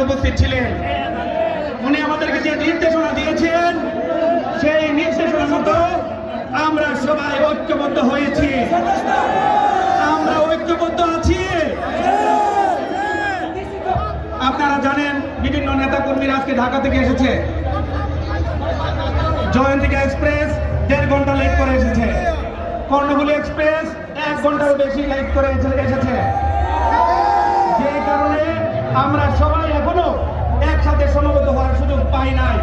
উপস্থিত ছিলেন। উনি আমাদেরকে যে নির্দেশনা দিয়েছেন সেই নির্দেশনা মতো আমরা সবাই ঐক্যবদ্ধ হয়েছি। আমরা ঐক্যবদ্ধ আছি। আপনারা জানেন বিভিন্ন নেতা কর্মীরা আজকে ঢাকা থেকে এসেছে। জয়ন্তিকা এক্সপ্রেস 1.5 ঘন্টা লেট করে এসেছে। কর্ণফুলী এক্সপ্রেস 1 ঘন্টারও বেশি লেট করে এসেছে। যে কারণে আমরা সবাই এখনো একসাথে সমবেত হওয়ার সুযোগ পাই নাই।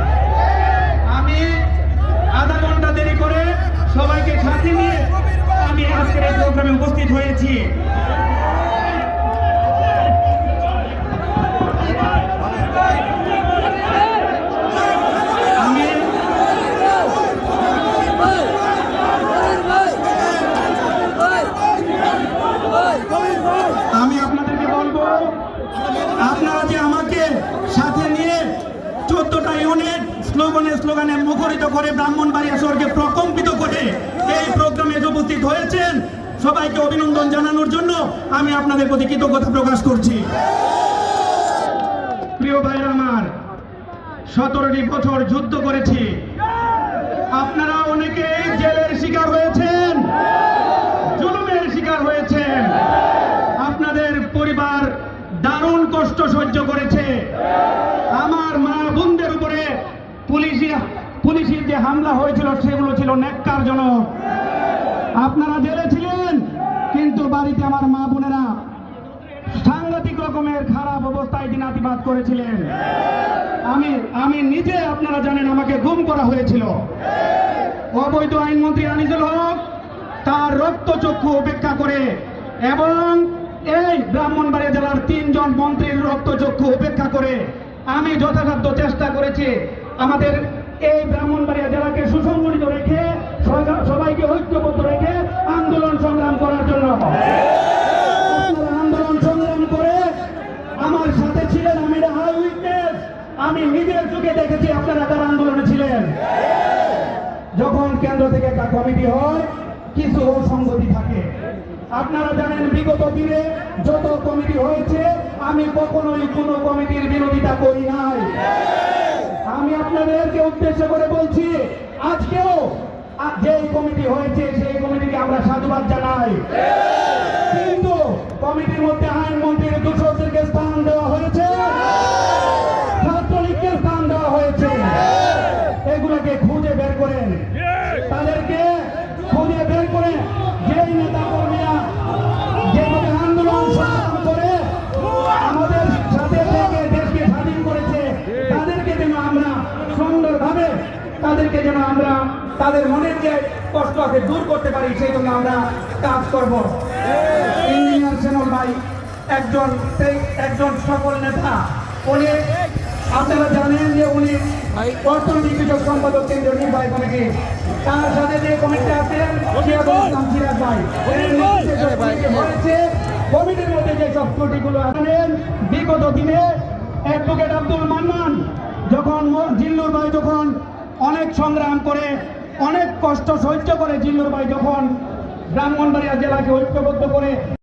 আমি আধা ঘন্টা দেরি করে সবাইকে সাথে নিয়ে আমি আজকের এই প্রোগ্রামে উপস্থিত হয়েছি। আমি আপনাদেরকে বলবো, আপনারা যে আমাকে সাথে নিয়ে 14টা ইউনিট স্লোগানে মুখরিত করে ব্রাহ্মণবাড়িয়া শহরকে প্রকম্পিত করে এই প্রোগ্রামে উপস্থিত হয়েছেন, সবাইকে অভিনন্দন জানানোর জন্য আমি আপনাদের প্রতি কৃতজ্ঞতা প্রকাশ করছি। প্রিয় ভাইরা আমার, 17টি বছর যুদ্ধ করেছি। আপনারা অনেকেই জেলের শিকার হয়েছেন, জুলুমের শিকার হয়েছেন। আপনাদের পরিবার দারুণ কষ্ট সহ্য করেছে। আমার মা বোনদের উপরে পুলিশের যে হামলা হয়েছিল সেগুলো ছিল ন্যাক্কারজনক। আপনারা জেলে ছিলেন, কিন্তু বাড়িতে আমার মা বোনেরা সাংঘাতিক রকমের খারাপ অবস্থায় দিনাতিপাত করেছিলেন। আমি নিজে, আপনারা জানেন, আমাকে গুম করা হয়েছিল। অবৈধ আইনমন্ত্রী আনিসুল হক তার রক্তচক্ষু উপেক্ষা করে এবং এই ব্রাহ্মণবাড়িয়া জেলার 3 জন মন্ত্রীর রক্তচক্ষু উপেক্ষা করে আমি যথাসাধ্য চেষ্টা করেছি আমাদের এই ব্রাহ্মণবাড়িয়া জেলাকে সুসংগঠিত রেখে সবাইকে ঐক্যবদ্ধ রেখে আন্দোলন সংগ্রাম করার জন্য। আন্দোলন সংগ্রাম করে আমার সাথে ছিলেন। আমি হাই উইটনেস, আমি নিজের চোখে দেখেছি আপনারা তার আন্দোলনে ছিলেন। যখন কেন্দ্র থেকে একটা কমিটি হয়, কিছু অসঙ্গতি থাকে। আপনারা জানেন বিগত দিনে যত কমিটি হয়েছে আমি কখনোই কোনো কমিটির বিরোধিতা করি নাই। আমি আপনাদেরকে উদ্দেশ্য করে বলছি, আজকেও যে কমিটি হয়েছে সেই কমিটিকে আমরা সাধুবাদ জানাই। কিন্তু কমিটির মধ্যে আইনমন্ত্রীর দূষকদেরকে স্থান দেওয়া হয়েছে, ছাত্রলীগকে স্থান দেওয়া হয়েছে। এগুলোকে খুঁজে বের করেন, তাদেরকে খুঁজে বের করে যেই নেতা কর্মীরা যেভাবে আন্দোলন সংগ্রাম করে আমাদের সাথে থেকে দেশকে স্বাধীন করেছে, তাদেরকে যেন আমরা সুন্দরভাবে তাদের মনের যে কষ্ট আছে দূর করতে পারি, সেই জন্য আমরা কাজ করব। ইঞ্জিনিয়ার শ্যামল ভাই একজন সফল নেতা। উনি, আপনারা জানেন যে উনি অর্থনৈতিক বিষয়ক সম্পাদক কেন্দ্রীয় নির্বাহী কমিটি। তার সাথে যে কমিটি আছেন সিরাজ ভাই। কমিটির মধ্যে যে সব ত্রুটিগুলো আছেন, বিগত দিনে অ্যাডভোকেট আব্দুল মান্নান জিল্লুর ভাই যখন অনেক সংগ্রাম করে অনেক কষ্ট সহ্য করে জিল্লুর ভাই যখন ব্রাহ্মণবাড়িয়া জেলাকে ঐক্যবদ্ধ করে